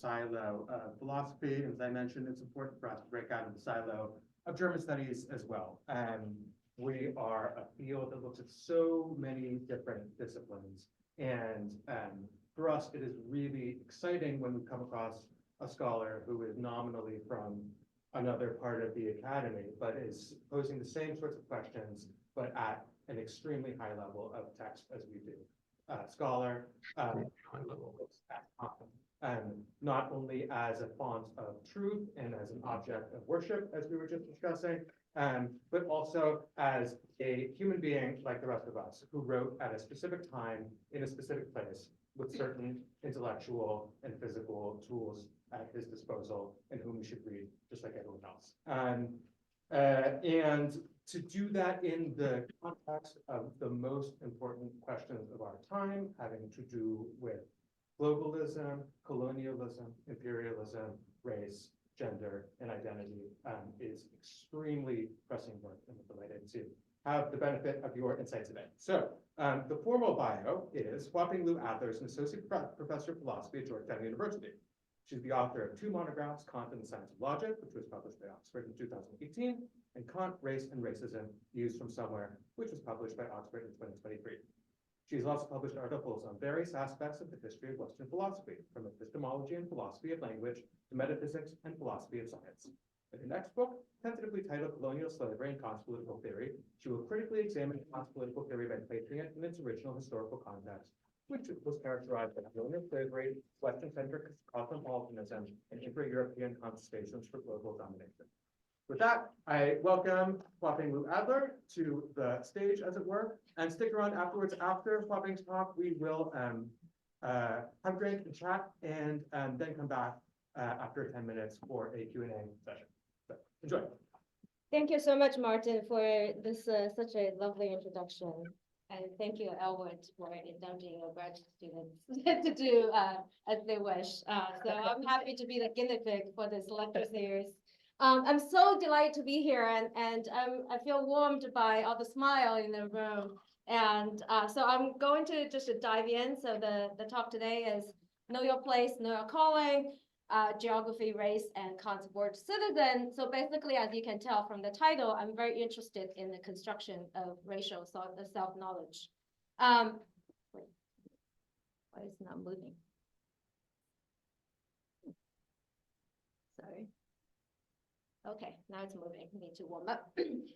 silo of philosophy. And as I mentioned, it's important for us to break out of the silo of German studies as well. We are a field that looks at so many different disciplines. And for us, it is really exciting when we come across a scholar who is nominally from another part of the academy, but is posing the same sorts of questions, but at an extremely high level of text as we do. Scholar looks at Kant, not only as a font of truth and as an object of worship, as we were just discussing, but also as a human being like the rest of us, who wrote at a specific time in a specific place with certain intellectual and physical tools at his disposal, and whom we should read just like everyone else. And to do that in the context of the most important questions of our time, having to do with globalism, colonialism, imperialism, race, gender, and identity, is extremely pressing work, and we're delighted to have the benefit of your insight today. So the formal bio is Huaping Lu-Adler is an associate professor of philosophy at Georgetown University. She's the author of 2 monographs, Kant and the Science of Logic, which was published by Oxford in 2018, and Kant, Race and Racism, Views from Somewhere, which was published by Oxford in 2023. She's also published articles on various aspects of the history of Western philosophy, from epistemology and philosophy of language to metaphysics and philosophy of science. In her next book, tentatively titled Colonial Slavery and Kant's Political Theory, she will critically examine Kant's political theory by placing it in its original historical context, which was characterized by colonial slavery, Western-centric cosmopolitanism, and intra-European contestations for global domination. With that, I welcome Huaping Lu-Adler to the stage, as it were, and stick around afterwards. After Huaping's talk, we will have a drink and chat, and then come back after 10 minutes for a Q&A session. So enjoy. Thank you so much, Martin, for this such a lovely introduction. And thank you, Elwood, for indulging your graduate students to do as they wish. So I'm happy to be the guinea pig for this lecture series. I'm so delighted to be here, and I feel warmed by all the smile in the room. And so I'm going to just dive in. So the talk today is Know Your Place, Know Your Calling, Geography, Race, and Kant's Word Citizen. So basically, as you can tell from the title, I'm very interested in the construction of racial self-knowledge. Wait, why is it not moving? Sorry. Okay, now it's moving. I need to warm up.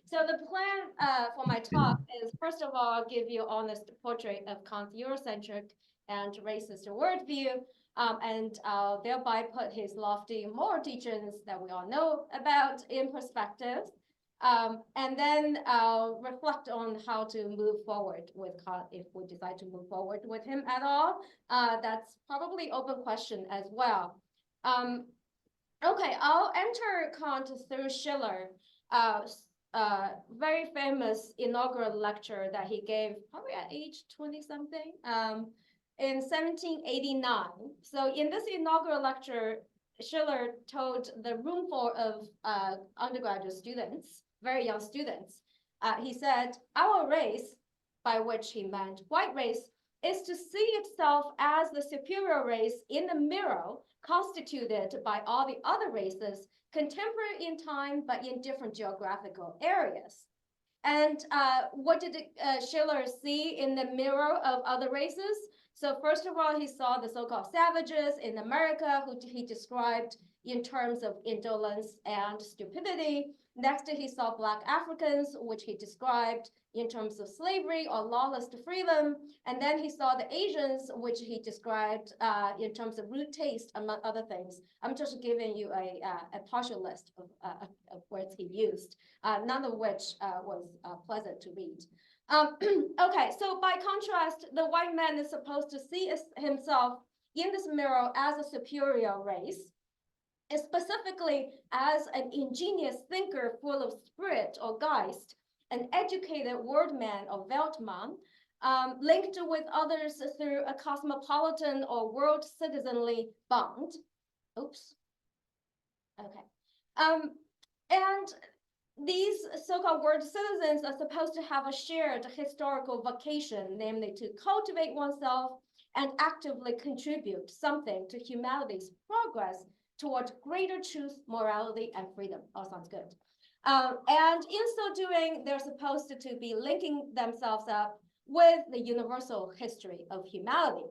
So the plan for my talk is, first of all, I'll give you an honest portrait of Kant's Eurocentric and racist worldview, and thereby put his lofty moral teachings that we all know about in perspective. And then I'll reflect on how to move forward with Kant if we decide to move forward with him at all. That's probably open question as well. Okay, I'll enter Kant through Schiller, very famous inaugural lecture that he gave probably at age 20-something in 1789. So in this inaugural lecture, Schiller told the roomful of undergraduate students, very young students, he said, our race, by which he meant white race, is to see itself as the superior race in the mirror constituted by all the other races, contemporary in time, but in different geographical areas. And what did Schiller see in the mirror of other races? So first of all, he saw the so-called savages in America, who he described in terms of indolence and stupidity. Next, he saw Black Africans, which he described in terms of slavery or lawless freedom. And then he saw the Asians, which he described in terms of rude taste, among other things. I'm just giving you a partial list of words he used, none of which was pleasant to read. Okay, so by contrast, the white man is supposed to see himself in this mirror as a superior race, specifically as an ingenious thinker full of spirit or Geist, an educated wordman or Weltmann, linked with others through a cosmopolitan or world citizenly bond. Oops. Okay. And these so-called world citizens are supposed to have a shared historical vocation, namely to cultivate oneself and actively contribute something to humanity's progress toward greater truth, morality, and freedom. All sounds good. And in so doing, they're supposed to be linking themselves up with the universal history of humanity.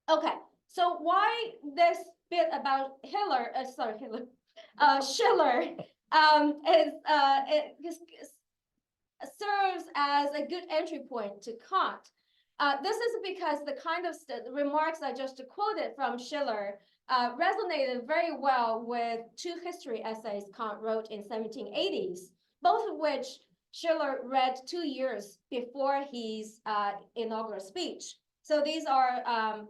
Okay, so why this bit about Schiller serves as a good entry point to Kant. This is because the kind of remarks I just quoted from Schiller resonated very well with two history essays Kant wrote in 1780s, both of which Schiller read 2 years before his inaugural speech. So these are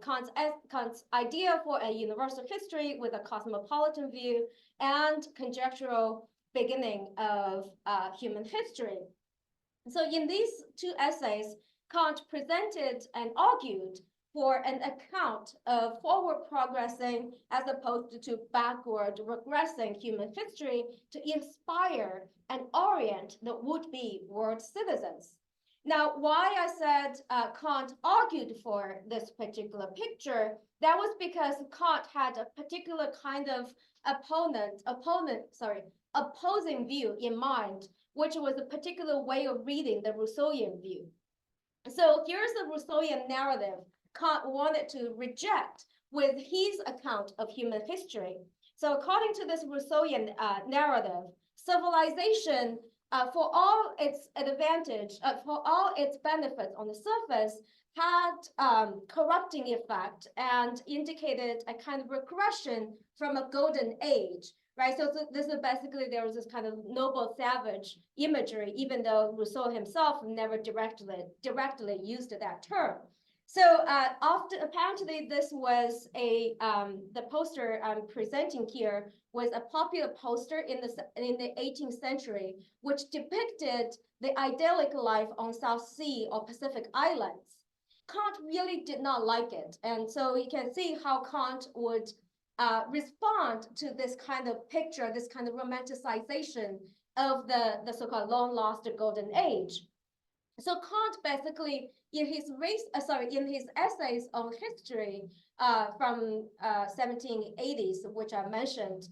Kant's idea for a universal history with a cosmopolitan view and conjectural beginning of human history. So in these two essays, Kant presented and argued for an account of forward progressing as opposed to backward regressing human history to inspire and orient the would-be world citizens. Now, why I said Kant argued for this particular picture, that was because Kant had a particular kind of opposing view in mind, which was a particular way of reading the Rousseauian view. So here's the Rousseauian narrative Kant wanted to reject with his account of human history. So according to this Rousseauian narrative, civilization, for all its advantage, for all its benefits on the surface, had corrupting effect and indicated a kind of regression from a golden age, right? So this is basically, there was this kind of noble savage imagery, even though Rousseau himself never directly used that term. So often, apparently, this was the poster I'm presenting here was a popular poster in the 18th century, which depicted the idyllic life on South Sea or Pacific Islands. Kant really did not like it, and so you can see how Kant would respond to this kind of picture, this kind of romanticization of the so-called long-lost golden age. So Kant basically, in his essays on history from 1780s, which I mentioned,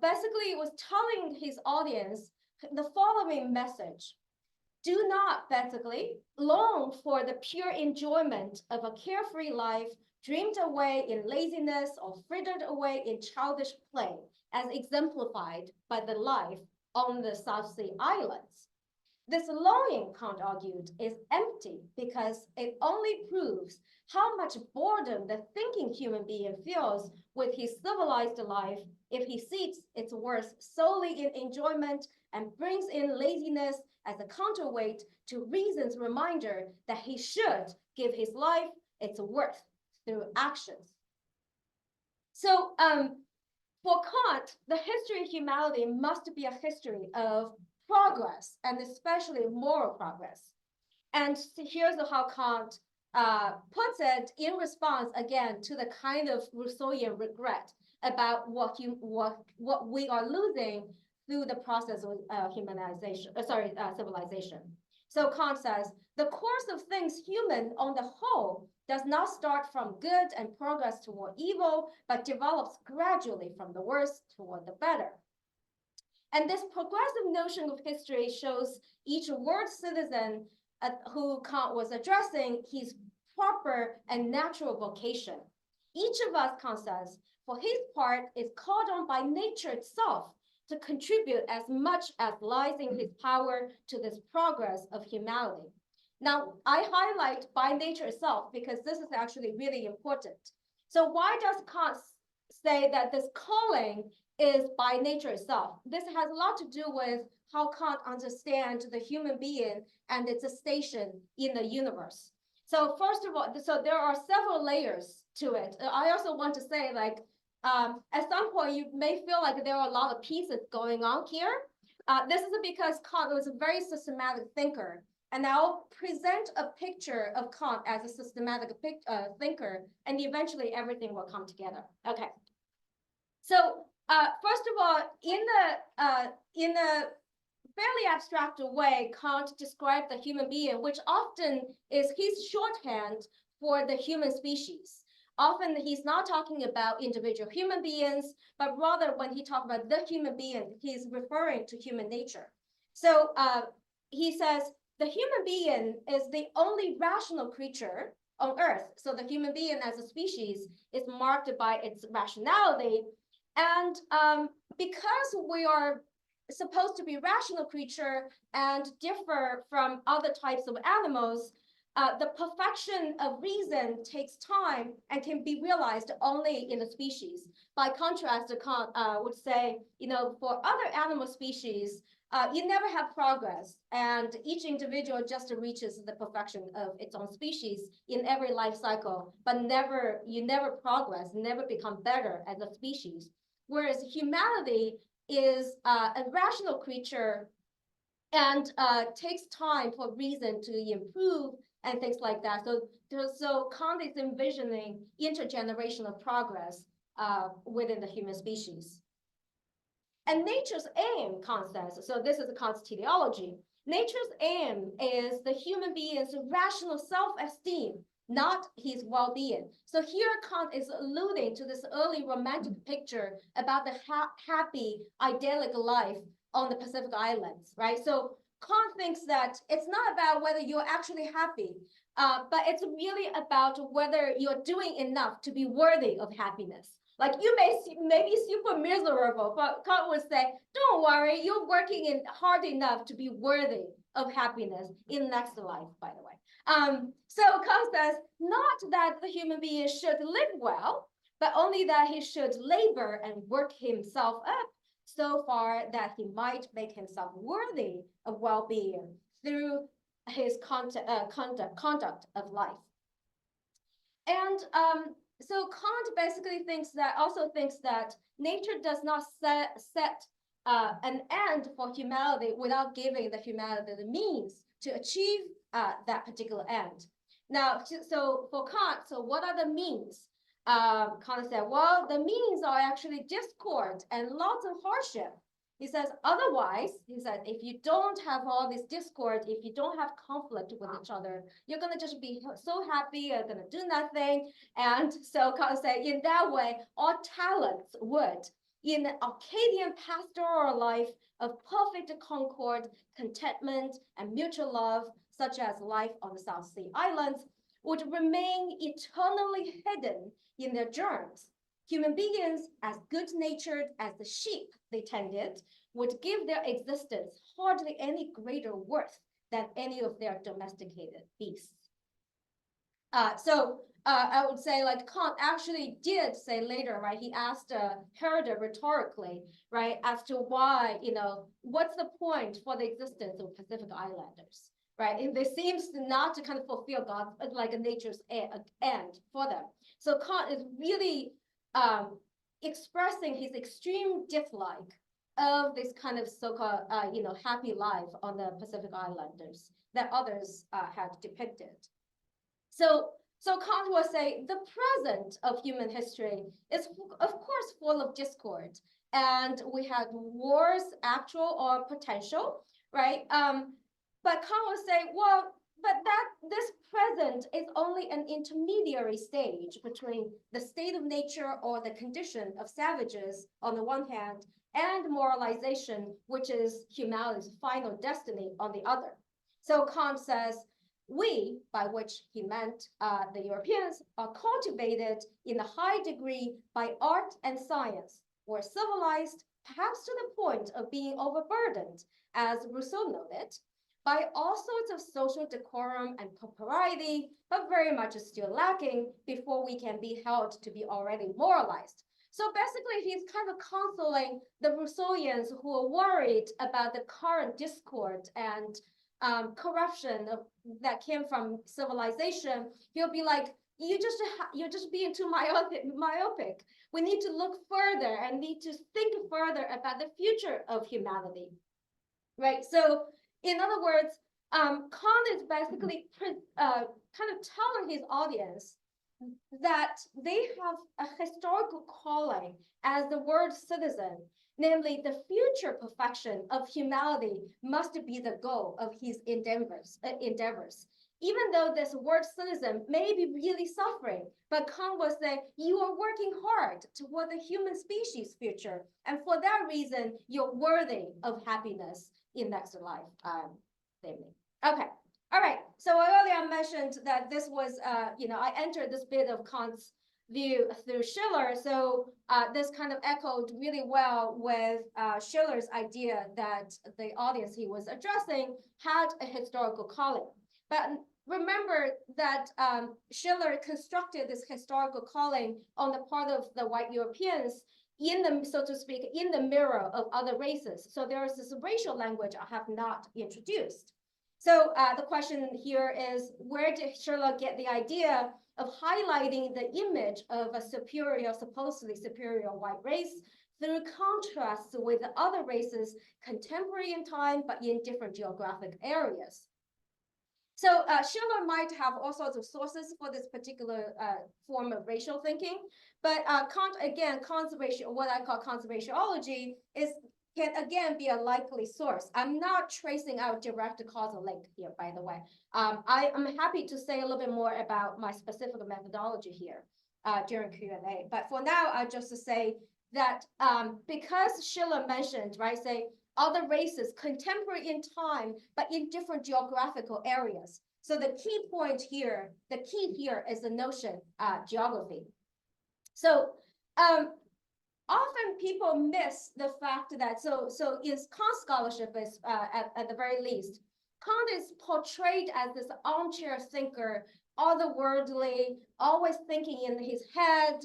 basically was telling his audience the following message: do not basically long for the pure enjoyment of a carefree life dreamed away in laziness or frittered away in childish play, as exemplified by the life on the South Sea Islands. This longing, Kant argued, is empty because it only proves how much boredom the thinking human being feels with his civilized life if he seeks its worth solely in enjoyment and brings in laziness as a counterweight to reason's reminder that he should give his life its worth through actions. So for Kant, the history of humanity must be a history of progress, and especially moral progress. And here's how Kant puts it in response, again, to the kind of Rousseauian regret about what we are losing through the process of civilization. So Kant says, the course of things human on the whole does not start from good and progress toward evil, but develops gradually from the worst toward the better. And this progressive notion of history shows each world citizen who Kant was addressing his proper and natural vocation. Each of us, Kant says, for his part, is called on by nature itself to contribute as much as lies in his power to this progress of humanity. Now, I highlight by nature itself because this is actually really important. So why does Kant say that this calling is by nature itself? This has a lot to do with how Kant understands the human being and its station in the universe. So first of all, so there are several layers to it. I also want to say, like, at some point you may feel like there are a lot of pieces going on here. This is because Kant was a very systematic thinker. And I'll present a picture of Kant as a systematic thinker, and eventually everything will come together. Okay. So first of all, in a fairly abstract way, Kant described the human being, which often is his shorthand for the human species. Often he's not talking about individual human beings, but rather when he talks about the human being, he's referring to human nature. So he says the human being is the only rational creature on Earth. So the human being as a species is marked by its rationality. And because we are supposed to be rational creature and differ from other types of animals, the perfection of reason takes time and can be realized only in the species. By contrast, Kant would say, for other animal species, you never have progress, and each individual just reaches the perfection of its own species in every life cycle, but you never progress, never become better as a species. Whereas humanity is a rational creature and takes time for reason to improve and things like that. So Kant is envisioning intergenerational progress within the human species. And nature's aim, Kant says, so this is Kant's teleology. Nature's aim is the human being's rational self-esteem, not his well-being. So here Kant is alluding to this early romantic picture about the happy, idyllic life on the Pacific Islands, right? So Kant thinks that it's not about whether you're actually happy, but it's really about whether you're doing enough to be worthy of happiness. Like you may be super miserable, but Kant would say, don't worry, you're working hard enough to be worthy of happiness in next life, by the way. So Kant says, not that the human being should live well, but only that he should labor and work himself up so far that he might make himself worthy of well-being through his conduct of life. And so Kant basically thinks that nature does not set an end for humanity without giving the humanity the means to achieve that particular end. Now, so for Kant, so what are the means? Kant said, well, the means are actually discord and lots of hardship. He says, otherwise, he said, if you don't have all this discord, if you don't have conflict with each other, you're going to just be so happy, you're going to do nothing. And so Kant said, in that way, all talents would, in an Arcadian pastoral life of perfect concord, contentment, and mutual love, such as life on the South Sea Islands, would remain eternally hidden in their germs. Human beings, as good-natured as the sheep they tended, would give their existence hardly any greater worth than any of their domesticated beasts. So I would say, like, Kant actually did say later, right? He asked Herder rhetorically, right, as to why, what's the point for the existence of Pacific Islanders, right? And this seems not to kind of fulfill God, like nature's end for them. So Kant is really expressing his extreme dislike of this kind of so-called, happy life on the Pacific Islanders that others had depicted. So Kant will say the present of human history is, of course, full of discord, and we had wars, actual or potential, right? But Kant will say, well, but this present is only an intermediary stage between the state of nature or the condition of savages on the one hand, and moralization, which is humanity's final destiny on the other. So Kant says, we, by which he meant the Europeans, are cultivated in a high degree by art and science, or civilized, perhaps to the point of being overburdened, as Rousseau noted, by all sorts of social decorum and propriety, but very much is still lacking before we can be held to be already moralized. So basically, he's kind of counseling the Rousseauians who are worried about the current discord and corruption that came from civilization. He'll be like, you're just being too myopic. We need to look further and need to think further about the future of humanity, right? So in other words, Kant is basically kind of telling his audience that they have a historical calling as the world citizen, namely the future perfection of humanity must be the goal of his endeavors. even though this word cynicism may be really suffering, but Kant will say, you are working hard toward the human species future. And for that reason, you're worthy of happiness in next life. Okay. All right. So earlier I mentioned that this was, I entered this bit of Kant's view through Schiller. So this kind of echoed really well with Schiller's idea that the audience he was addressing had a historical calling. But remember that Schiller constructed this historical calling on the part of the white Europeans in the, so to speak, in the mirror of other races. So there is this racial language I have not introduced. So the question here is, where did Schiller get the idea of highlighting the image of a superior, supposedly superior white race through contrast with the other races contemporary in time, but in different geographic areas? So Schiller might have all sorts of sources for this particular form of racial thinking, but Kant's what I call Kant's raciology can again be a likely source. I'm not tracing out direct causal link here, by the way. I am happy to say a little bit more about my specific methodology here during Q&A. But for now, I just to say that because Schiller mentioned, right, say other races contemporary in time, but in different geographical areas. So the key point here, the key here is the notion geography. So often people miss the fact that, so in Kant scholarship is at the very least, Kant is portrayed as this armchair thinker, otherworldly, always thinking in his head,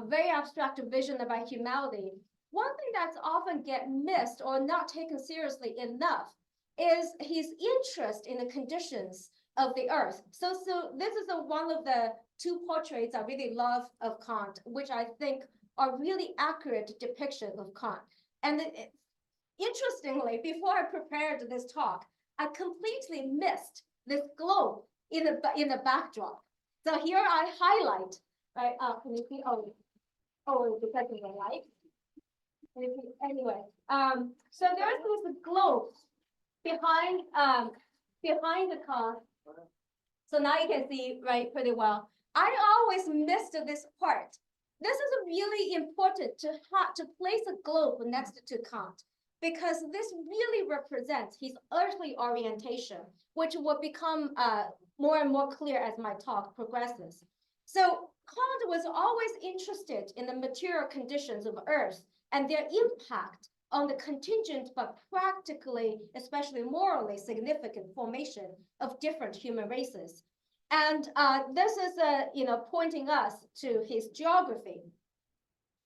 very abstract vision about humanity. One thing that's often get missed or not taken seriously enough is his interest in the conditions of the earth. So this is one of the two portraits I really love of Kant, which I think are really accurate depiction of Kant. And interestingly, before I prepared this talk, I completely missed this globe in the backdrop. So here I highlight, right? Can you see? Oh, because of the light. Anyway, so there's this globe behind the Kant. So now you can see right pretty well. I always missed this part. This is really important to place a globe next to Kant, because this really represents his earthly orientation, which will become more and more clear as my talk progresses. So Kant was always interested in the material conditions of Earth and their impact on the contingent but practically, especially morally significant formation of different human races. And this is, pointing us to his geography.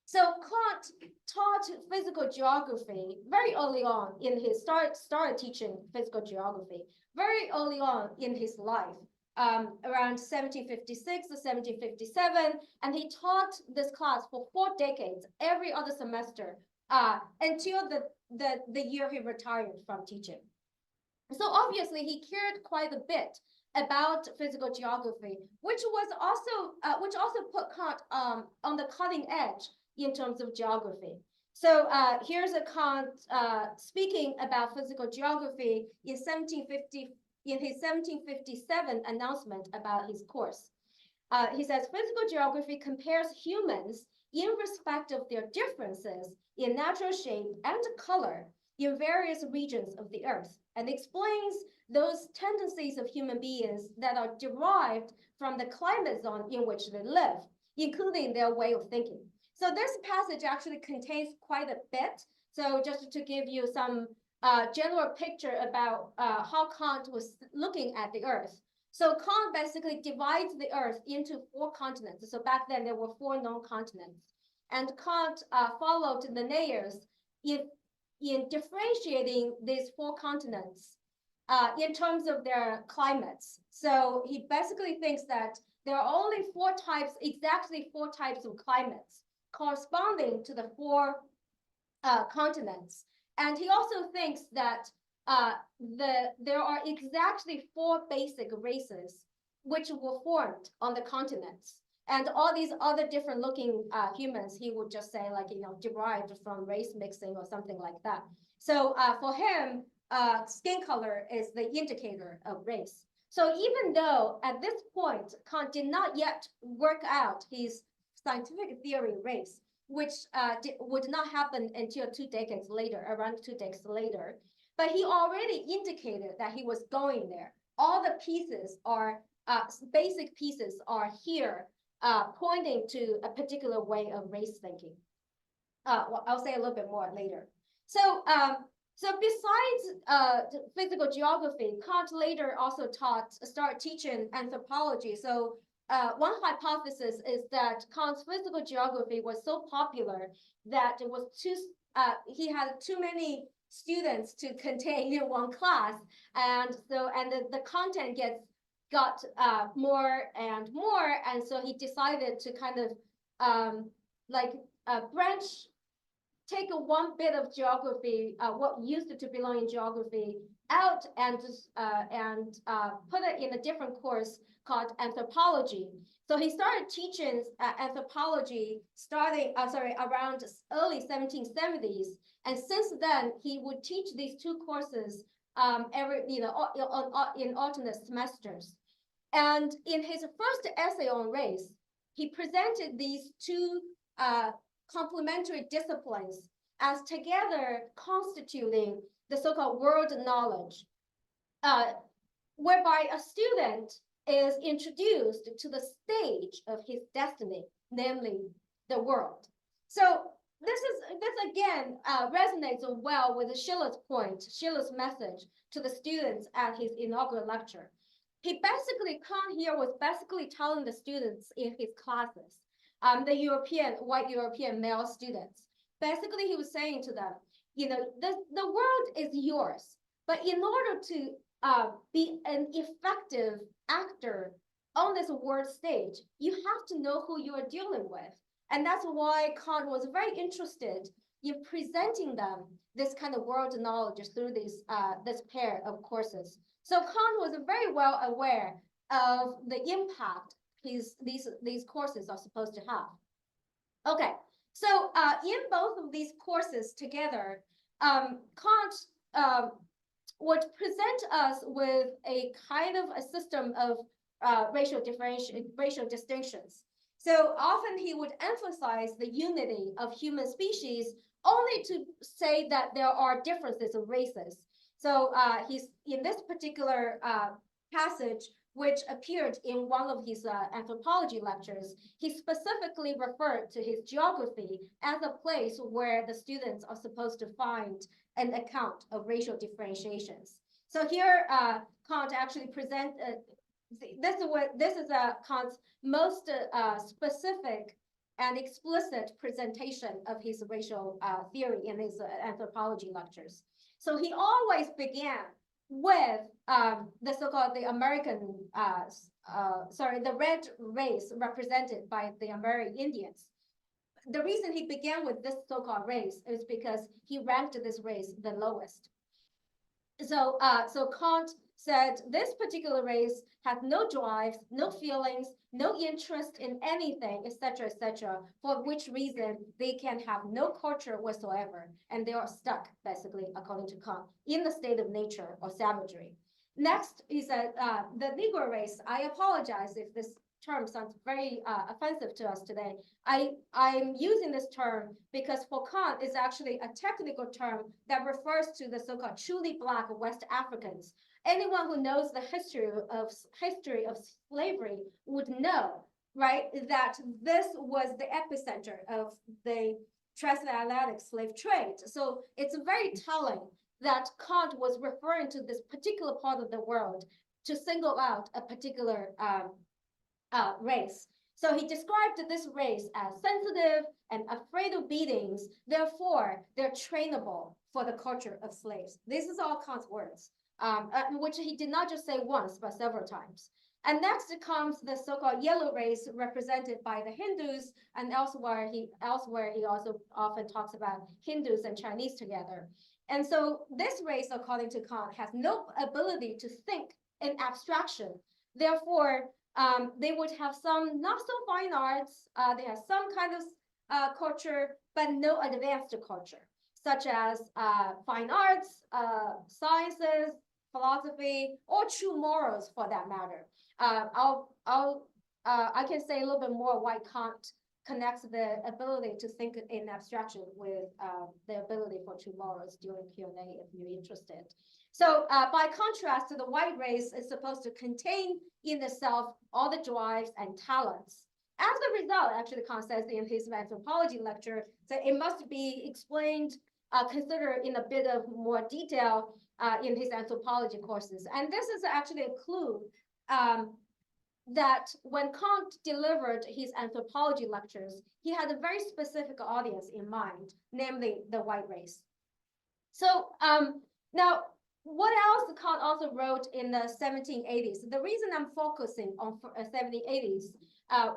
So Kant taught physical geography very early on in his started teaching physical geography very early on in his life, around 1756 to 1757, and he taught this class for 4 decades, every other semester, until the year he retired from teaching. So obviously he cared quite a bit about physical geography, which also put Kant on the cutting edge in terms of geography. So here's a Kant speaking about physical geography in his 1757 announcement about his course. He says, physical geography compares humans in respect of their differences in natural shape and color in various regions of the earth, and explains those tendencies of human beings that are derived from the climate zone in which they live, including their way of thinking. So this passage actually contains quite a bit. So just to give you some general picture about how Kant was looking at the earth. So Kant basically divides the earth into 4 continents. So back then there were 4 known continents. And Kant followed Linnaeus in differentiating these 4 continents in terms of their climates. So he basically thinks that there are only exactly 4 types of climates corresponding to the 4 continents. And he also thinks that there are exactly 4 basic races which were formed on the continents. And all these other different looking humans, he would just say derived from race mixing or something like that. So for him, skin color is the indicator of race. So even though at this point, Kant did not yet work out his scientific theory of race, which would not happen until 2 decades later, around 2 decades later, but he already indicated that he was going there. All the pieces are, basic pieces are here, pointing to a particular way of race thinking. Well, I'll say a little bit more later. So, so besides physical geography, Kant later also started teaching anthropology. So one hypothesis is that Kant's physical geography was so popular that it was he had too many students to contain in one class, and the content got more and more, and so he decided to kind of branch, take one bit of geography, what used to belong in geography, out and put it in a different course called anthropology. So he started teaching anthropology around early 1770s, and since then he would teach these two courses in alternate semesters. And in his first essay on race, he presented these two complementary disciplines as together constituting the so-called world knowledge, whereby a student is introduced to the stage of his destiny, namely the world. So this again resonates well with Schiller's point, Schiller's message to the students at his inaugural lecture. Kant here was basically telling the students in his classes, the white European male students. Basically, he was saying to them, the world is yours, but in order to be an effective actor on this world stage, you have to know who you are dealing with. And that's why Kant was very interested in presenting them this kind of world knowledge through this pair of courses. So Kant was very well aware of the impact these courses are supposed to have. Okay, so in both of these courses together, Kant would present us with a kind of a system of racial distinctions. So often he would emphasize the unity of human species only to say that there are differences of races. So he's in this particular passage, which appeared in one of his anthropology lectures, he specifically referred to his geography as a place where the students are supposed to find an account of racial differentiations. So here, Kant actually this is Kant's most specific and explicit presentation of his racial theory in his anthropology lectures. So he always began with the so-called the red race represented by the American Indians. The reason he began with this so-called race is because he ranked this race the lowest. So Kant said this particular race has no drives, no feelings, no interest in anything, etc., for which reason they can have no culture whatsoever, and they are stuck, basically, according to Kant, in the state of nature or savagery. Next, he said the Negro race. I apologize if this term sounds very offensive to us today. I'm using this term because for Kant, it's actually a technical term that refers to the so-called truly Black West Africans. Anyone who knows the history of slavery would know, right, that this was the epicenter of the transatlantic slave trade. So it's very telling that Kant was referring to this particular part of the world to single out a particular race. So he described this race as sensitive and afraid of beatings. Therefore, they're trainable for the culture of slaves. This is all Kant's words, which he did not just say once, but several times. And next comes the so-called yellow race represented by the Hindus, and elsewhere he also often talks about Hindus and Chinese together. And so this race, according to Kant, has no ability to think in abstraction. Therefore, they would have some not so fine arts, they have some kind of culture, but no advanced culture, such as fine arts, sciences, philosophy, or true morals for that matter. I can say a little bit more why Kant connects the ability to think in abstraction with the ability for true morals during Q&A if you're interested. So by contrast, the white race is supposed to contain in itself all the drives and talents. As a result, actually, Kant says in his anthropology lecture that it must be explained, considered in a bit of more detail in his anthropology courses. And this is actually a clue that when Kant delivered his anthropology lectures, he had a very specific audience in mind, namely the white race. So now, what else Kant also wrote in the 1780s? The reason I'm focusing on 1780s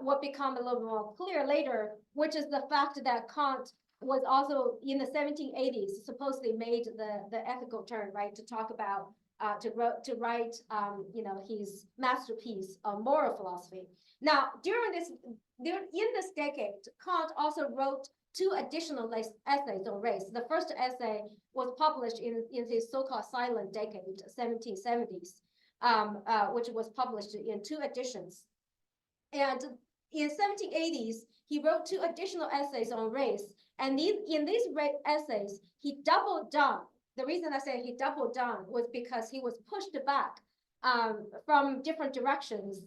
will become a little more clear later, which is the fact that Kant was also in the 1780s supposedly made the ethical turn, right, to talk about to write his masterpiece on moral philosophy. Now, in this decade, Kant also wrote 2 additional essays on race. The first essay was published in his so-called silent decade, 1770s, which was published in 2 editions. And in 1780s, he wrote 2 additional essays on race. And in these essays, he doubled down. The reason I say he doubled down was because he was pushed back from different directions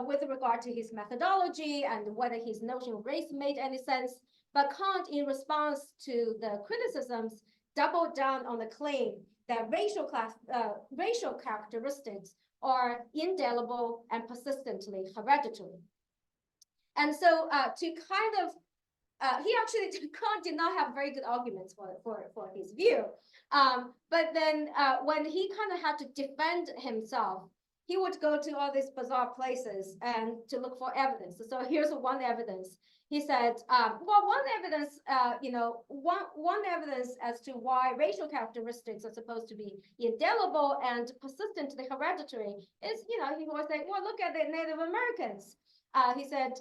with regard to his methodology and whether his notion of race made any sense. But Kant, in response to the criticisms, doubled down on the claim that racial characteristics are indelible and persistently hereditary. And so to kind of Kant did not have very good arguments for his view. But then when he kind of had to defend himself, he would go to all these bizarre places and to look for evidence. So here's one evidence. He said, one evidence as to why racial characteristics are supposed to be indelible and persistently hereditary is, he was saying, well, look at the Native Americans. He said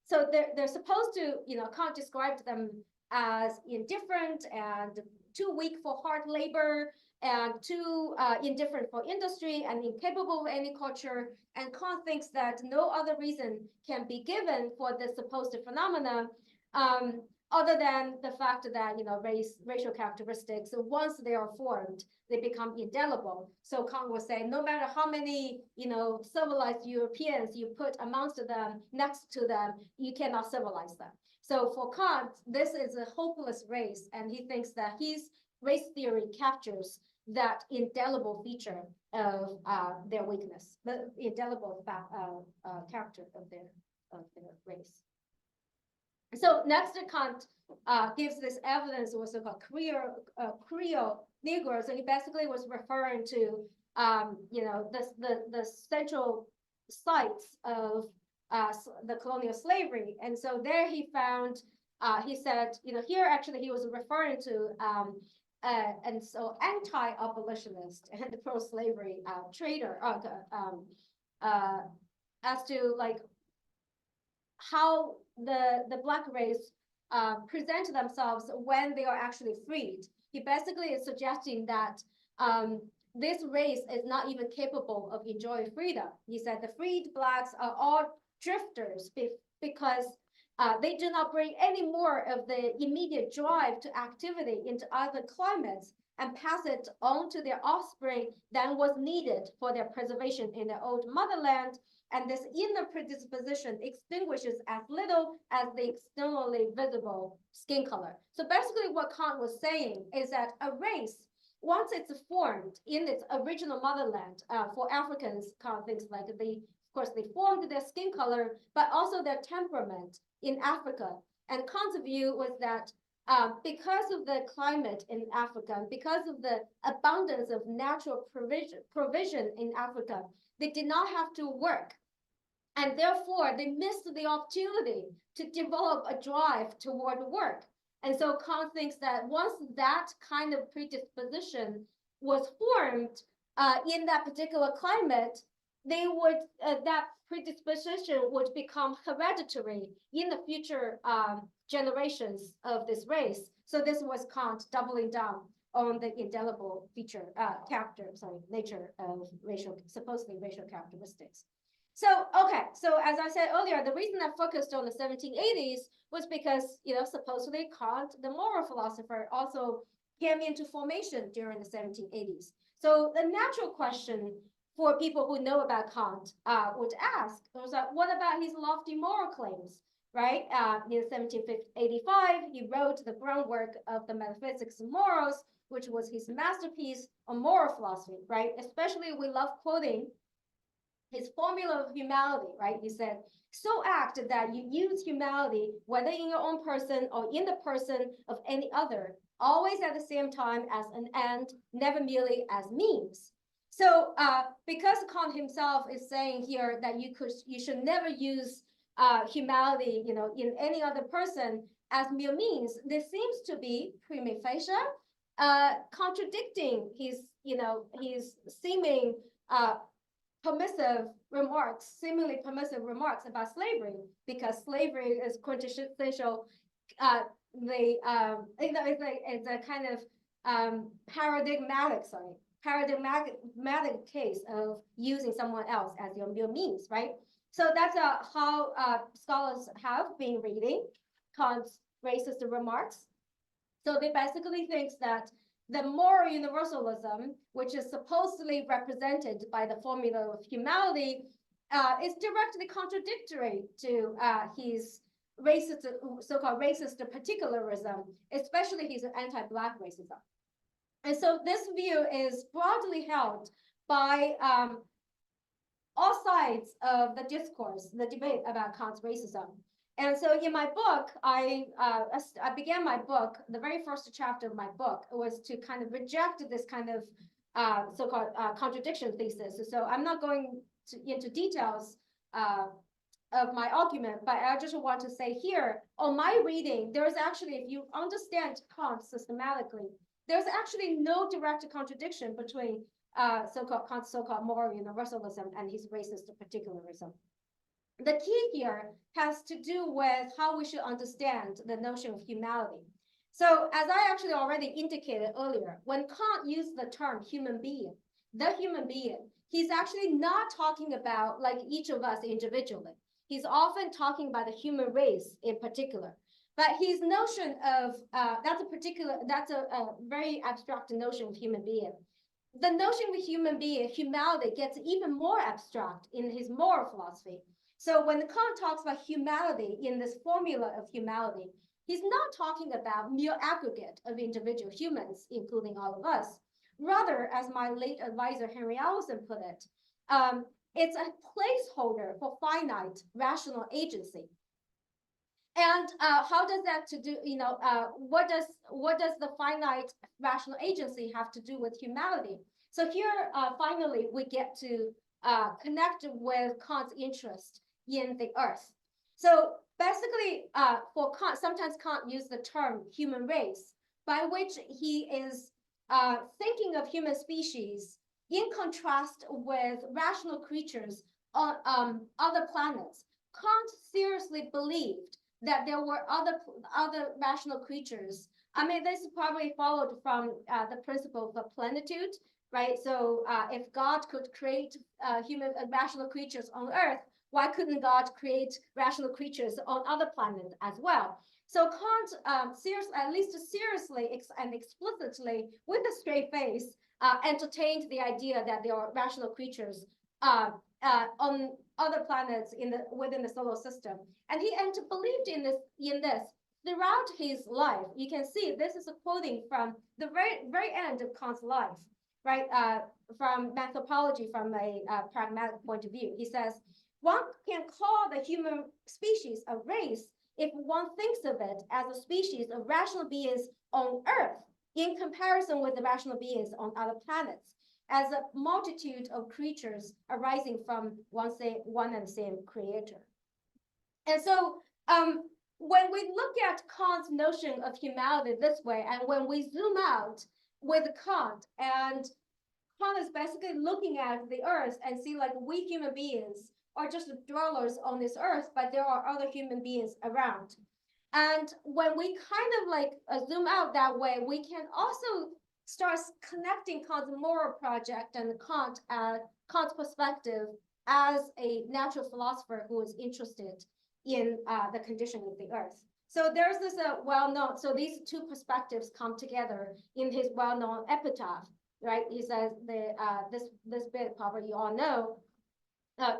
so they're supposed to, Kant described them as indifferent and too weak for hard labor and too indifferent for industry and incapable of any culture. And Kant thinks that no other reason can be given for this supposed phenomena other than the fact that, racial characteristics, once they are formed, they become indelible. So Kant was saying, no matter how many, civilized Europeans you put amongst them, next to them, you cannot civilize them. So for Kant, this is a hopeless race, and he thinks that his race theory captures that indelible feature of their weakness, the indelible character of their race. So next, Kant gives this evidence was called Creole Negroes, and he basically was referring to the central sites of the colonial slavery. And so there he found, he said, here actually he was referring to and so anti-abolitionist and pro-slavery trader as to like how the Black race present themselves when they are actually freed. He basically is suggesting that this race is not even capable of enjoying freedom. He said the freed Blacks are all drifters because they do not bring any more of the immediate drive to activity into other climates and pass it on to their offspring than was needed for their preservation in their old motherland. And this inner predisposition extinguishes as little as the externally visible skin color. So basically what Kant was saying is that a race, once it's formed in its original motherland, for Africans, Kant thinks like of course, they formed their skin color, but also their temperament in Africa. And Kant's view was that because of the climate in Africa, because of the abundance of natural provision in Africa, they did not have to work. And therefore, they missed the opportunity to develop a drive toward work. And so Kant thinks that once that kind of predisposition was formed in that particular climate, they would predisposition would become hereditary in the future generations of this race. So this was Kant doubling down on the indelible nature of supposedly racial characteristics. So, okay, so as I said earlier, the reason I focused on the 1780s was because, supposedly Kant, the moral philosopher, also came into formation during the 1780s. So the natural question for people who know about Kant would ask was what about his lofty moral claims, right? In 1785, he wrote the groundwork of the Metaphysics of Morals, which was his masterpiece on moral philosophy, right? Especially we love quoting his formula of humanity, right? He said, so act that you use humanity, whether in your own person or in the person of any other, always at the same time as an end, never merely as means. So because Kant himself is saying here that you should never use humanity, in any other person as mere means, this seems to be prima facie contradicting his seeming seemingly permissive remarks about slavery, because slavery is quintessential. It's a kind of paradigmatic case of using someone else as your mere means, right? So that's how scholars have been reading Kant's racist remarks. So they basically think that the moral universalism, which is supposedly represented by the formula of humanity, is directly contradictory to his racist, so-called racist particularism, especially his anti-Black racism. And so this view is broadly held by all sides of the discourse, the debate about Kant's racism. And so in my book, I began my book, the very first chapter of my book was to kind of reject this kind of so-called contradiction thesis. So I'm not going into details of my argument, but I just want to say here, on my reading, there's actually, if you understand Kant systematically, there's actually no direct contradiction between Kant's so-called moral universalism and his racist particularism. The key here has to do with how we should understand the notion of humanity. So as I actually already indicated earlier, when Kant used the term human being, the human being, he's actually not talking about like each of us individually. He's often talking about the human race in particular. But his notion of, that's a very abstract notion of human being. The notion of human being, humanity, gets even more abstract in his moral philosophy. So when Kant talks about humanity in this formula of humanity, he's not talking about mere aggregate of individual humans, including all of us. Rather, as my late advisor Henry Allison put it, it's a placeholder for finite rational agency. And how does that to do, what does the finite rational agency have to do with humanity? So here, finally, we get to connect with Kant's interest in the earth. So basically, for Kant, sometimes Kant used the term human race, by which he is thinking of human species in contrast with rational creatures on other planets. Kant seriously believed that there were other rational creatures. I mean, this probably followed from the principle of plenitude, right? So if God could create rational creatures on Earth, why couldn't God create rational creatures on other planets as well? So Kant seriously and explicitly, with a straight face, entertained the idea that there are rational creatures on other planets within the solar system, and he believed in this throughout his life. You can see this is a quoting from the very end of Kant's life, right? From anthropology, from a pragmatic point of view, he says, one can call the human species a race if one thinks of it as a species of rational beings on Earth in comparison with the rational beings on other planets, as a multitude of creatures arising from one and the same creator. And so when we look at Kant's notion of humanity this way, and when we zoom out with Kant, and Kant is basically looking at the Earth and see like we human beings are just dwellers on this earth, but there are other human beings around. And when we kind of like zoom out that way, we can also start connecting Kant's moral project and Kant's perspective as a natural philosopher who is interested in the condition of the earth. So there's this well-known, so these two perspectives come together in his well-known epitaph, right? He says this bit probably you all know.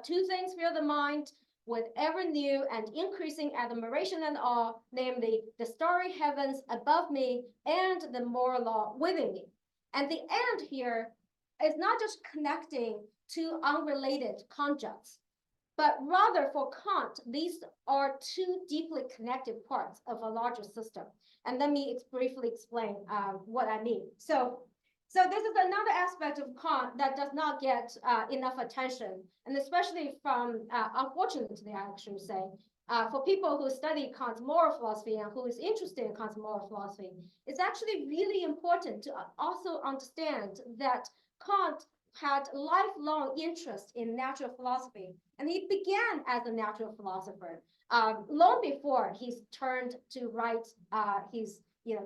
Two things fill the mind with ever new and increasing admiration and awe, namely the starry heavens above me and the moral law within me. And the and here is not just connecting two unrelated conjuncts, but rather for Kant, these are two deeply connected parts of a larger system. And let me briefly explain what I mean. So this is another aspect of Kant that does not get enough attention, and especially from, unfortunately, I actually say, for people who study Kant's moral philosophy and who is interested in Kant's moral philosophy, it's actually really important to also understand that Kant had lifelong interest in natural philosophy, and he began as a natural philosopher long before he turned to write his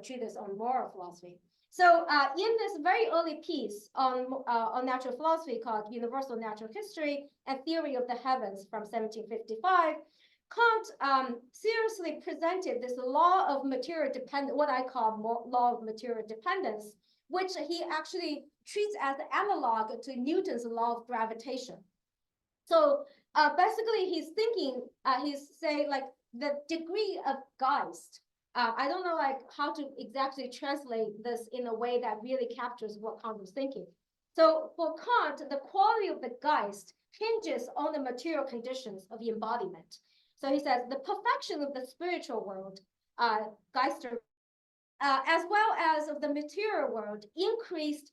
treatise on moral philosophy. So in this very early piece on natural philosophy called Universal Natural History and Theory of the Heavens from 1755, Kant seriously presented this law of material dependence, what I call law of material dependence, which he actually treats as an analog to Newton's law of gravitation. So basically, he's thinking, he's saying like the degree of Geist. I don't know like how to exactly translate this in a way that really captures what Kant was thinking. So for Kant, the quality of the Geist hinges on the material conditions of embodiment. So he says the perfection of the spiritual world, Geister, as well as of the material world, increases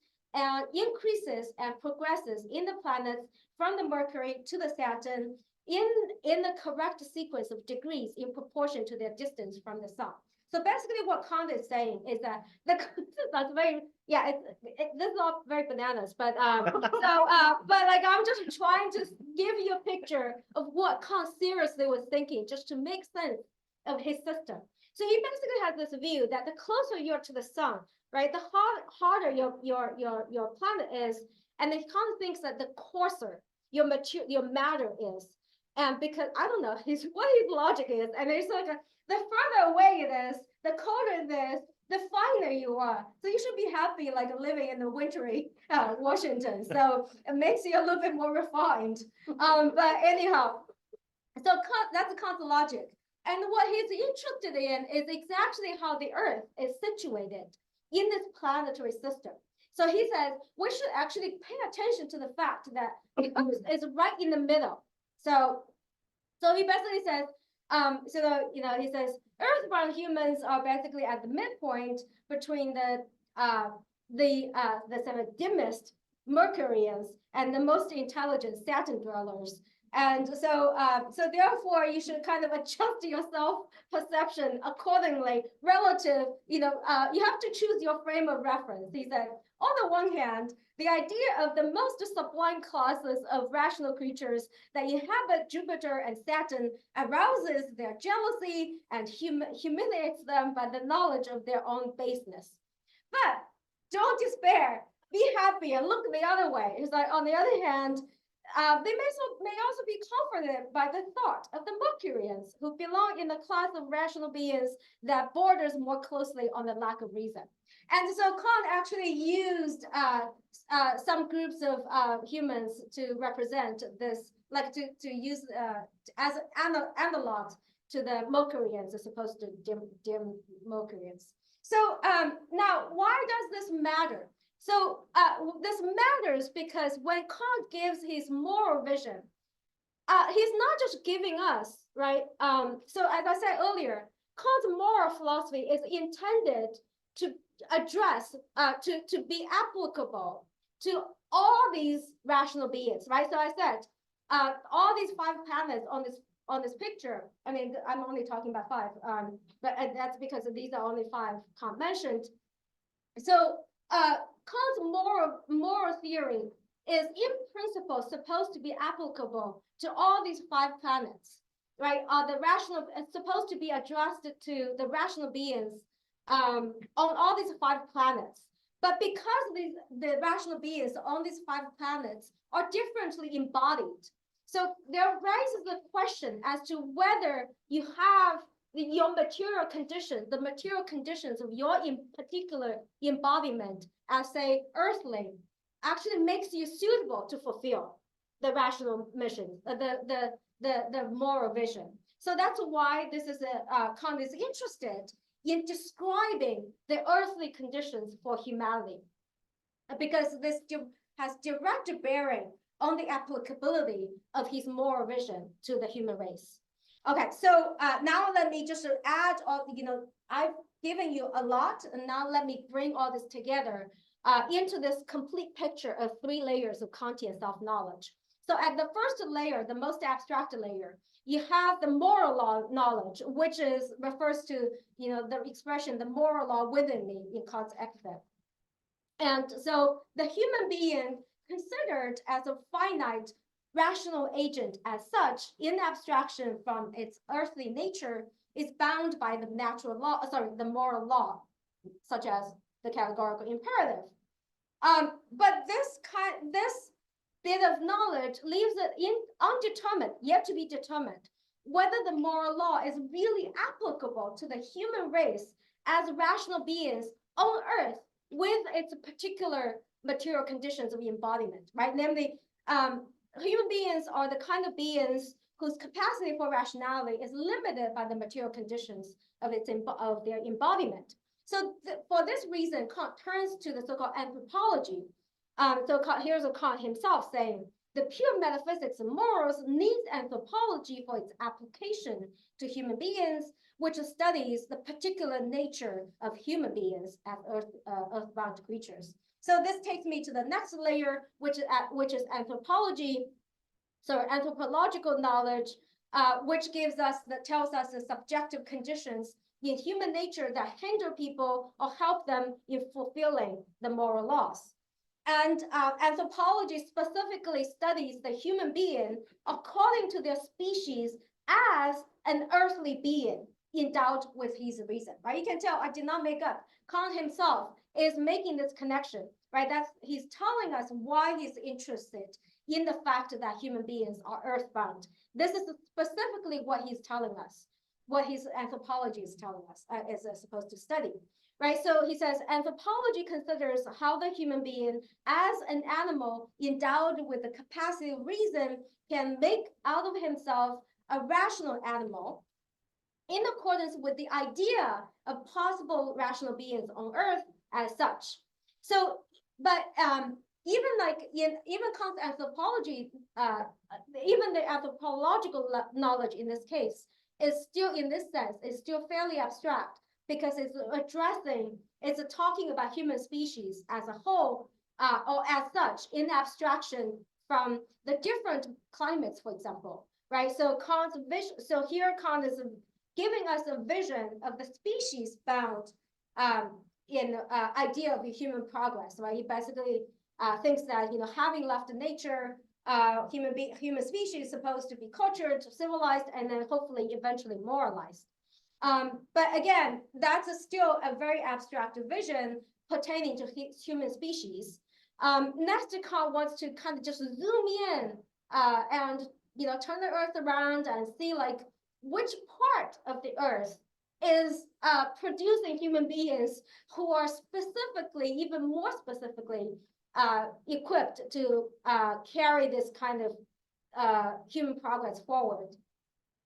and progresses in the planets from the Mercury to the Saturn in the correct sequence of degrees in proportion to their distance from the sun. So basically what Kant is saying is that that's very, yeah, this is all very bananas, but but like I'm just trying to give you a picture of what Kant seriously was thinking, just to make sense of his system. So he basically has this view that the closer you're to the sun, right, the harder your planet is, and he kind of thinks that the coarser your matter is, and because I don't know what his logic is, and it's like the further away it is, the colder it is, the finer you are. So you should be happy like living in the wintry Washington. So it makes you a little bit more refined. But anyhow, so that's Kant's logic. And what he's interested in is exactly how the Earth is situated in this planetary system. So he says we should actually pay attention to the fact that the Earth is right in the middle. So he basically says, he says Earthbound humans are basically at the midpoint between the sort of dimmest Mercurians and the most intelligent Saturn dwellers. And so therefore you should kind of adjust your self-perception accordingly relative, you have to choose your frame of reference. He said, on the one hand, the idea of the most sublime classes of rational creatures that inhabit Jupiter and Saturn arouses their jealousy and humiliates them by the knowledge of their own baseness. But don't despair, be happy and look the other way. It's like, on the other hand, they may also be comforted by the thought of the Mercurians, who belong in the class of rational beings that borders more closely on the lack of reason. And so Kant actually used some groups of humans to represent this, like to use as analogs to the Mercurians as opposed to dim Mercurians. So now, why does this matter? So this matters because when Kant gives his moral vision, he's not just giving us, right? So as I said earlier, Kant's moral philosophy is intended to address, to be applicable to all these rational beings, right? So I said, all these 5 planets on this picture, I mean, I'm only talking about 5, but that's because these are only 5 Kant mentioned. So Kant's moral theory is in principle supposed to be applicable to all these 5 planets, right, are the rational, it's supposed to be addressed to the rational beings on all these 5 planets. But because the rational beings on these 5 planets are differently embodied, so there raises the question as to whether you have your material conditions, the material conditions of your particular embodiment as, say, earthling, actually makes you suitable to fulfill the rational mission, the moral vision. So that's why this is Kant is interested in describing the earthly conditions for humanity, because this has direct bearing on the applicability of his moral vision to the human race. Okay, so now let me just add all, I've given you a lot, and now let me bring all this together into this complete picture of 3 layers of Kantian self-knowledge. So at the first layer, the most abstract layer, you have the moral law knowledge, which refers to, the expression, the moral law within me in Kant's epithet. And so the human being considered as a finite rational agent as such, in abstraction from its earthly nature, is bound by the natural law, the moral law, such as the categorical imperative. But this bit of knowledge leaves it undetermined, yet to be determined, whether the moral law is really applicable to the human race as rational beings on Earth with its particular material conditions of embodiment, right? Namely, human beings are the kind of beings whose capacity for rationality is limited by the material conditions of their embodiment. So for this reason, Kant turns to the so-called anthropology. Here's Kant himself saying, the pure metaphysics of morals needs anthropology for its application to human beings, which studies the particular nature of human beings as earthbound creatures. So this takes me to the next layer, which is anthropology. So anthropological knowledge, which tells us the subjective conditions in human nature that hinder people or help them in fulfilling the moral laws. And anthropology specifically studies the human being according to their species as an earthly being endowed with his reason, right? You can tell I did not make up. Kant himself is making this connection, right? He's telling us why he's interested in the fact that human beings are earthbound. This is specifically what he's telling us, what his anthropology is telling us, is supposed to study, right? So he says, anthropology considers how the human being as an animal endowed with the capacity of reason can make out of himself a rational animal in accordance with the idea of possible rational beings on Earth as such. So, but even Kant's anthropology, even the anthropological knowledge in this case is still, in this sense, is still fairly abstract, because it's talking about human species as a whole, or as such, in abstraction from the different climates, for example, right? So Kant's vision, so here Kant is giving us a vision of the species bound in idea of human progress, right? He basically thinks that, having left nature, human species is supposed to be cultured, civilized, and then hopefully eventually moralized. But again, that's still a very abstract vision pertaining to human species. Next, Kant wants to kind of just zoom in and turn the Earth around and see like which part of the Earth is producing human beings who are specifically, even more specifically, equipped to carry this kind of human progress forward.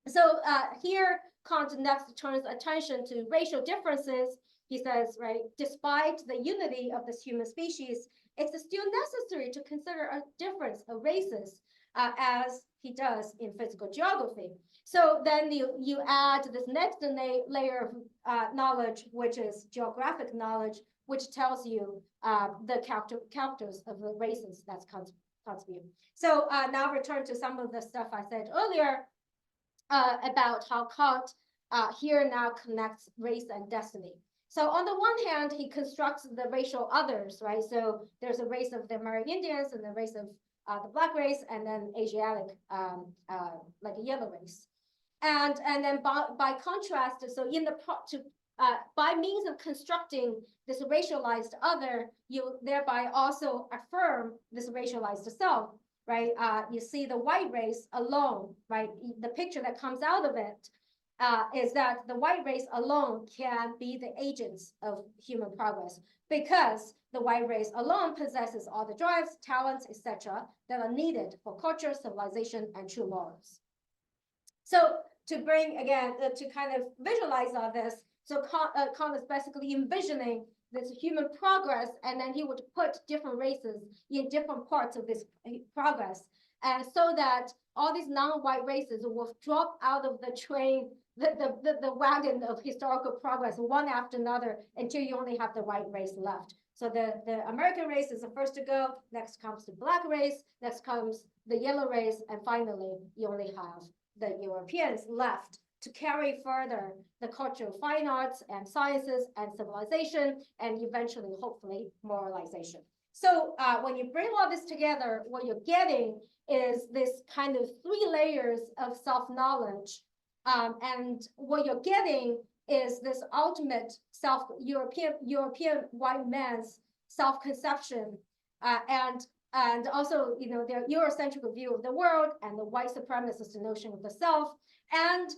So here, Kant next turns attention to racial differences. He says, right, despite the unity of this human species, it's still necessary to consider a difference of races, as he does in physical geography. So then you add this next layer of knowledge, which is geographic knowledge, which tells you the characters of the races. That's Kant's view. So now return to some of the stuff I said earlier about how Kant here now connects race and destiny. So on the one hand, he constructs the racial others, right? So there's a race of the Amerindians and the race of the black race, and then Asiatic, like a yellow race. And then by contrast, so in the by means of constructing this racialized other, you thereby also affirm this racialized self, right? You see the white race alone, right? The picture that comes out of it is that the white race alone can be the agents of human progress because the white race alone possesses all the drives, talents, etc., that are needed for culture, civilization, and true morals. So to bring, again, to kind of visualize all this, so Kant is basically envisioning this human progress, and then he would put different races in different parts of this progress, and so that all these non-white races will drop out of the train, the wagon of historical progress one after another until you only have the white race left. So the American race is the first to go, next comes the black race, next comes the yellow race, and finally you only have the Europeans left to carry further the culture of fine arts and sciences and civilization, and eventually, hopefully, moralization. So when you bring all this together, what you're getting is this kind of 3 layers of self-knowledge. And what you're getting is this ultimate European white man's self-conception and also, their Eurocentric view of the world and the white supremacist notion of the self, and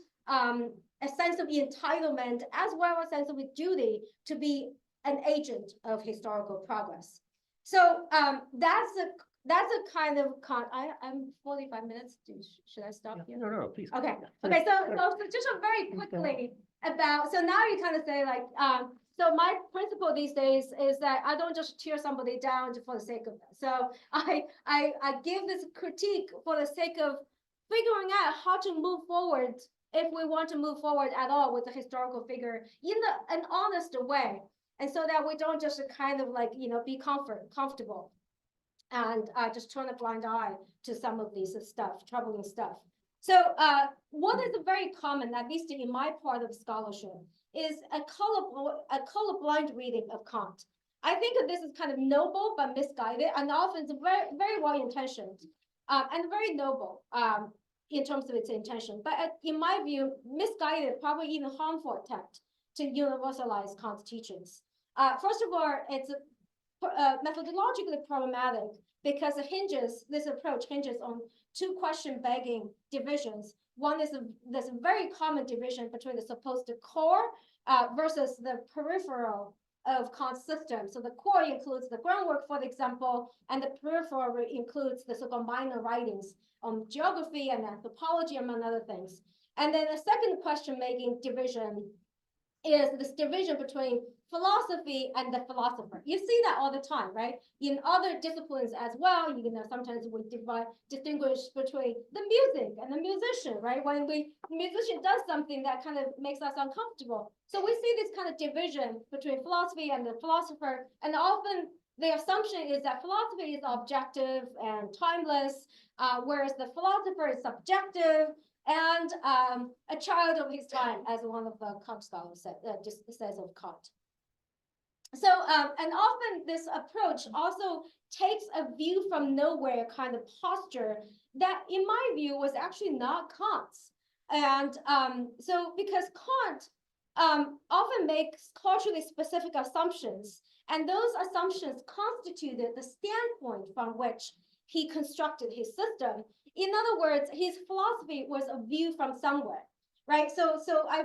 a sense of entitlement as well as a sense of duty to be an agent of historical progress. So that's a kind of I'm 45 minutes. Should I stop here? No, please. Okay. Okay. So just very quickly about. So now you kind of say like. So my principle these days is that I don't just tear somebody down for the sake of that. So I give this critique for the sake of figuring out how to move forward if we want to move forward at all with the historical figure in an honest way, and so that we don't just kind of like be comfortable and just turn a blind eye to some of these troubling stuff. So what is very common, at least in my part of scholarship, is a colorblind reading of Kant. I think that this is kind of noble but misguided, and often it's very, very well-intentioned and very noble in terms of its intention. But in my view, misguided, probably even harmful attempt to universalize Kant's teachings. First of all, it's methodologically problematic because this approach hinges on 2 question-begging divisions. One is this very common division between the supposed core versus the peripheral of Kant's system. So the core includes the groundwork, for example, and the peripheral includes the so-called minor writings on geography and anthropology, among other things. And then a second question-making division is this division between philosophy and the philosopher. You see that all the time, right? In other disciplines as well, sometimes we distinguish between the music and the musician, right? When the musician does something that kind of makes us uncomfortable. So we see this kind of division between philosophy and the philosopher, and often the assumption is that philosophy is objective and timeless, whereas the philosopher is subjective and a child of his time, as one of the Kant scholars says of Kant. So, and often this approach also takes a view from nowhere kind of posture that, in my view, was actually not Kant's. And so, because Kant often makes culturally specific assumptions, and those assumptions constituted the standpoint from which he constructed his system. In other words, his philosophy was a view from somewhere, right? So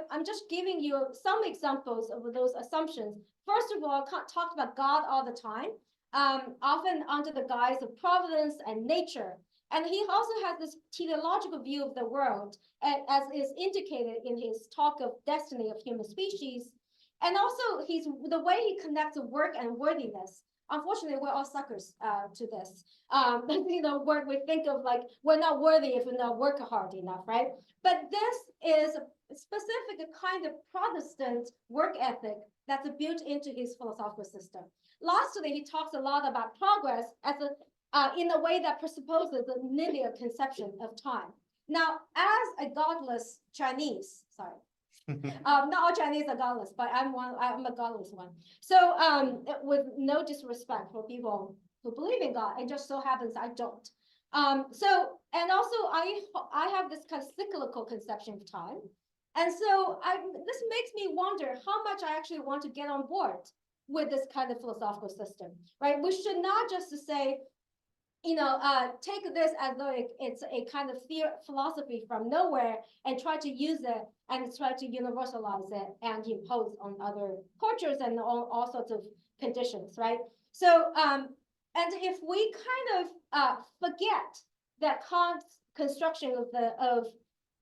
I'm just giving you some examples of those assumptions. First of all, Kant talked about God all the time, often under the guise of providence and nature. And he also has this teleological view of the world, as is indicated in his talk of destiny of human species. And also the way he connects work and worthiness. Unfortunately, we're all suckers to this. Work, we think of like, we're not worthy if we not work hard enough, right? But this is a specific kind of Protestant work ethic that's built into his philosophical system. Lastly, he talks a lot about progress as in a way that presupposes a linear conception of time. Now, as a godless Chinese, sorry, not all Chinese are godless, but I'm a godless one. So with no disrespect for people who believe in God, it just so happens I don't. And also I have this kind of cyclical conception of time. And so this makes me wonder how much I actually want to get on board with this kind of philosophical system, right? We should not just say, take this as though it's a kind of philosophy from nowhere and try to use it and try to universalize it and impose on other cultures and on all sorts of conditions, right? So, and if we kind of forget that Kant's construction of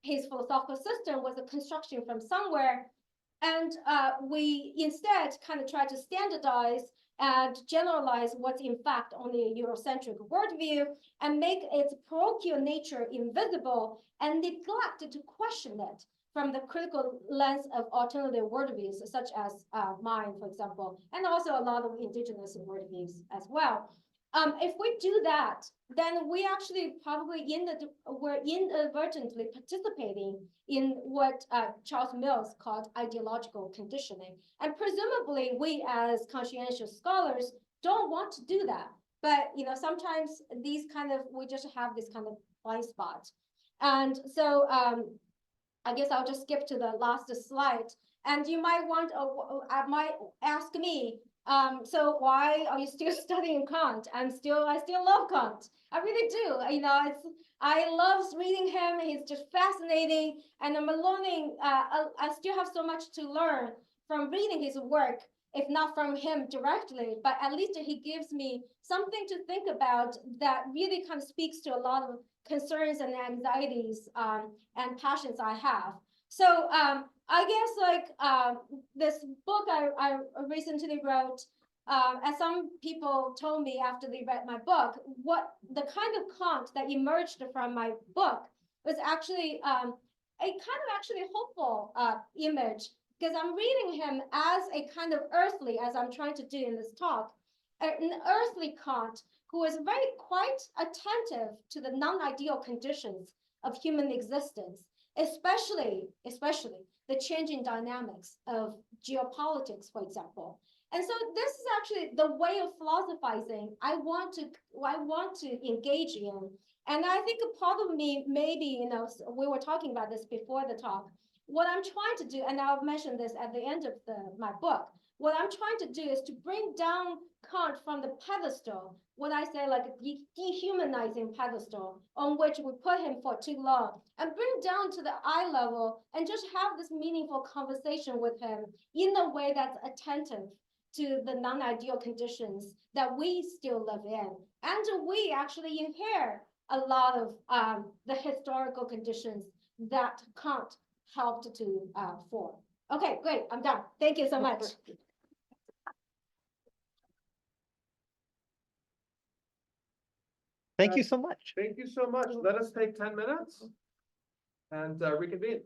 his philosophical system was a construction from somewhere, and we instead kind of try to standardize and generalize what's in fact only a Eurocentric worldview and make its parochial nature invisible and neglect to question it from the critical lens of alternative worldviews, such as mine, for example, and also a lot of indigenous worldviews as well. If we do that, then we actually probably we're inadvertently participating in what Charles Mills called ideological conditioning. And presumably we as conscientious scholars don't want to do that. But sometimes we just have this kind of blind spot. And so I guess I'll just skip to the last slide. And you might might ask me, so why are you still studying Kant? I still love Kant. I really do. I love reading him. He's just fascinating, and I'm learning. I still have so much to learn from reading his work, if not from him directly, but at least he gives me something to think about that really kind of speaks to a lot of concerns and anxieties and passions I have. So I guess this book I recently wrote, as some people told me after they read my book, what the kind of Kant that emerged from my book was actually a kind of actually hopeful image, because I'm reading him as a kind of earthly, as I'm trying to do in this talk, an earthly Kant who is quite attentive to the non-ideal conditions of human existence, especially the changing dynamics of geopolitics, for example. And so this is actually the way of philosophizing I want to engage in. And I think a part of me, maybe, we were talking about this before the talk, what I'm trying to do, and I'll mention this at the end of my book, what I'm trying to do is to bring down Kant from the pedestal, what I say like a dehumanizing pedestal on which we put him for too long, and bring down to the eye level and just have this meaningful conversation with him in a way that's attentive to the non-ideal conditions that we still live in. And we actually inherit a lot of the historical conditions that Kant helped to form. Okay, great, I'm done. Thank you so much. Thank you so much. Thank you so much. Let us take 10 minutes and reconvene.